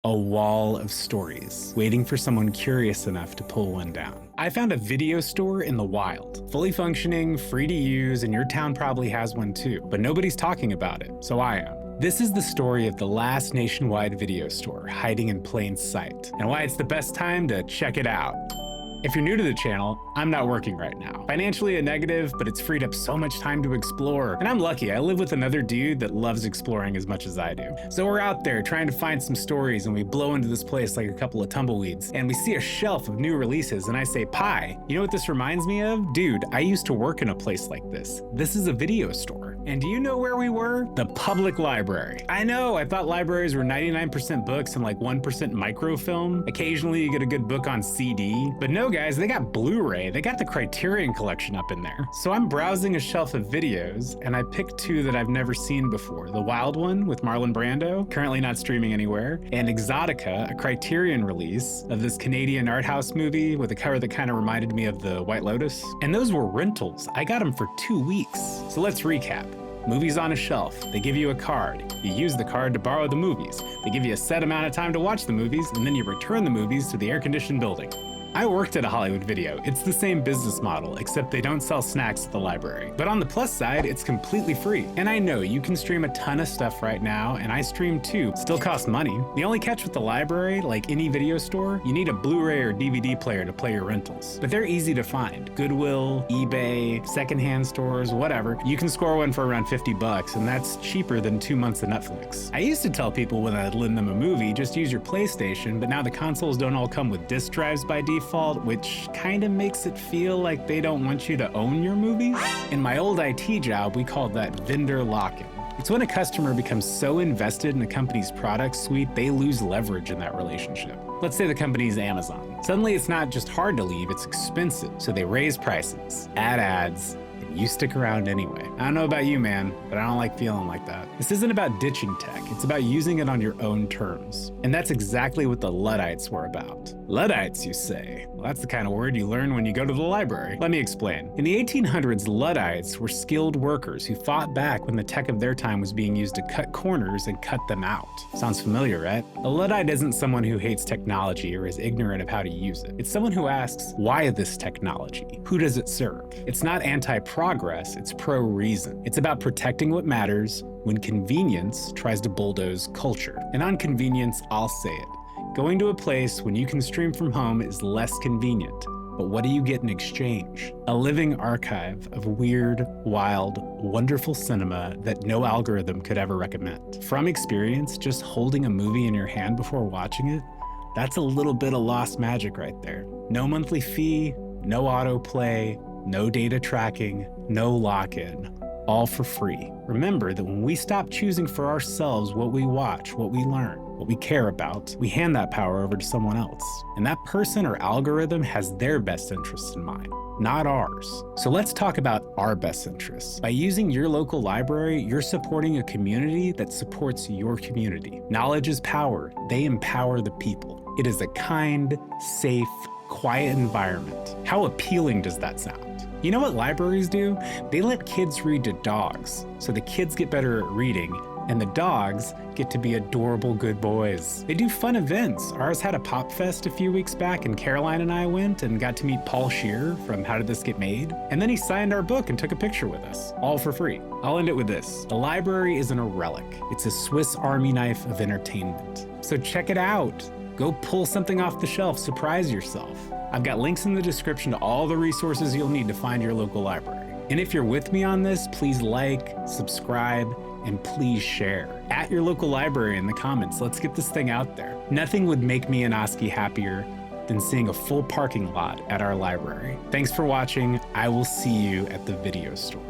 A wall of stories, waiting for someone curious enough to pull one down. I found a video store in the wild, fully functioning, free to use, and your town probably has one too, but nobody's talking about it, so I am. This is the story of the last nationwide video store hiding in plain sight, and why it's the best time to check it out. If you're new to the channel, I'm not working right now. Financially a negative, but it's freed up so much time to explore. And I'm lucky, I live with another dude that loves exploring as much as I do. So we're out there trying to find some stories, and we blow into this place like a couple of tumbleweeds. And we see a shelf of new releases, and I say, "Pie, you know what this reminds me of? Dude, I used to work in a place like this. This is a video store." And do you know where we were? The public library. I know, I thought libraries were 99% books and like 1% microfilm. Occasionally you get a good book on CD, but no guys, they got Blu-ray. They got the Criterion collection up in there. So I'm browsing a shelf of videos, and I picked two that I've never seen before. The Wild One with Marlon Brando, currently not streaming anywhere, and Exotica, a Criterion release of this Canadian art house movie with a cover that kind of reminded me of the White Lotus. And those were rentals. I got them for 2 weeks. So let's recap. Movies on a shelf. They give you a card. You use the card to borrow the movies. They give you a set amount of time to watch the movies, and then you return the movies to the air-conditioned building. I worked at a Hollywood Video. It's the same business model, except they don't sell snacks at the library. But on the plus side, it's completely free. And I know you can stream a ton of stuff right now, and I stream too. Still costs money. The only catch with the library, like any video store, you need a Blu-ray or DVD player to play your rentals. But they're easy to find. Goodwill, eBay, secondhand stores, whatever. You can score one for around 50 bucks, and that's cheaper than 2 months of Netflix. I used to tell people when I'd lend them a movie, just use your PlayStation, but now the consoles don't all come with disc drives by default, which kind of makes it feel like they don't want you to own your movies. In my old IT job, we called that vendor lock-in. It's when a customer becomes so invested in a company's product suite, they lose leverage in that relationship. Let's say the company's Amazon. Suddenly it's not just hard to leave, it's expensive, so they raise prices, add ads, and you stick around anyway. I don't know about you, man, but I don't like feeling like that. This isn't about ditching tech, it's about using it on your own terms. And that's exactly what the Luddites were about. Luddites, you say? Well, that's the kind of word you learn when you go to the library. Let me explain. In the 1800s, Luddites were skilled workers who fought back when the tech of their time was being used to cut corners and cut them out. Sounds familiar, right? A Luddite isn't someone who hates technology or is ignorant of how to use it. It's someone who asks, why this technology? Who does it serve? It's not anti-progress, it's pro-reason. It's about protecting what matters when convenience tries to bulldoze culture. And on convenience, I'll say it. Going to a place when you can stream from home is less convenient, but what do you get in exchange? A living archive of weird, wild, wonderful cinema that no algorithm could ever recommend. From experience, just holding a movie in your hand before watching it, that's a little bit of lost magic right there. No monthly fee, no autoplay, no data tracking, no lock-in. All for free. Remember that when we stop choosing for ourselves what we watch, what we learn, what we care about, we hand that power over to someone else. And that person or algorithm has their best interests in mind, not ours. So let's talk about our best interests. By using your local library, you're supporting a community that supports your community. Knowledge is power. They empower the people. It is a kind, safe, quiet environment. How appealing does that sound? You know what libraries do? They let kids read to dogs, so the kids get better at reading, and the dogs get to be adorable good boys. They do fun events. Ours had a pop fest a few weeks back, and Caroline and I went and got to meet Paul Scheer from How Did This Get Made? And then he signed our book and took a picture with us, all for free. I'll end it with this. A library isn't a relic. It's a Swiss Army knife of entertainment. So check it out. Go pull something off the shelf, surprise yourself. I've got links in the description to all the resources you'll need to find your local library. And if you're with me on this, please like, subscribe, and please share. At your local library in the comments, let's get this thing out there. Nothing would make me and Oski happier than seeing a full parking lot at our library. Thanks for watching. I will see you at the video store.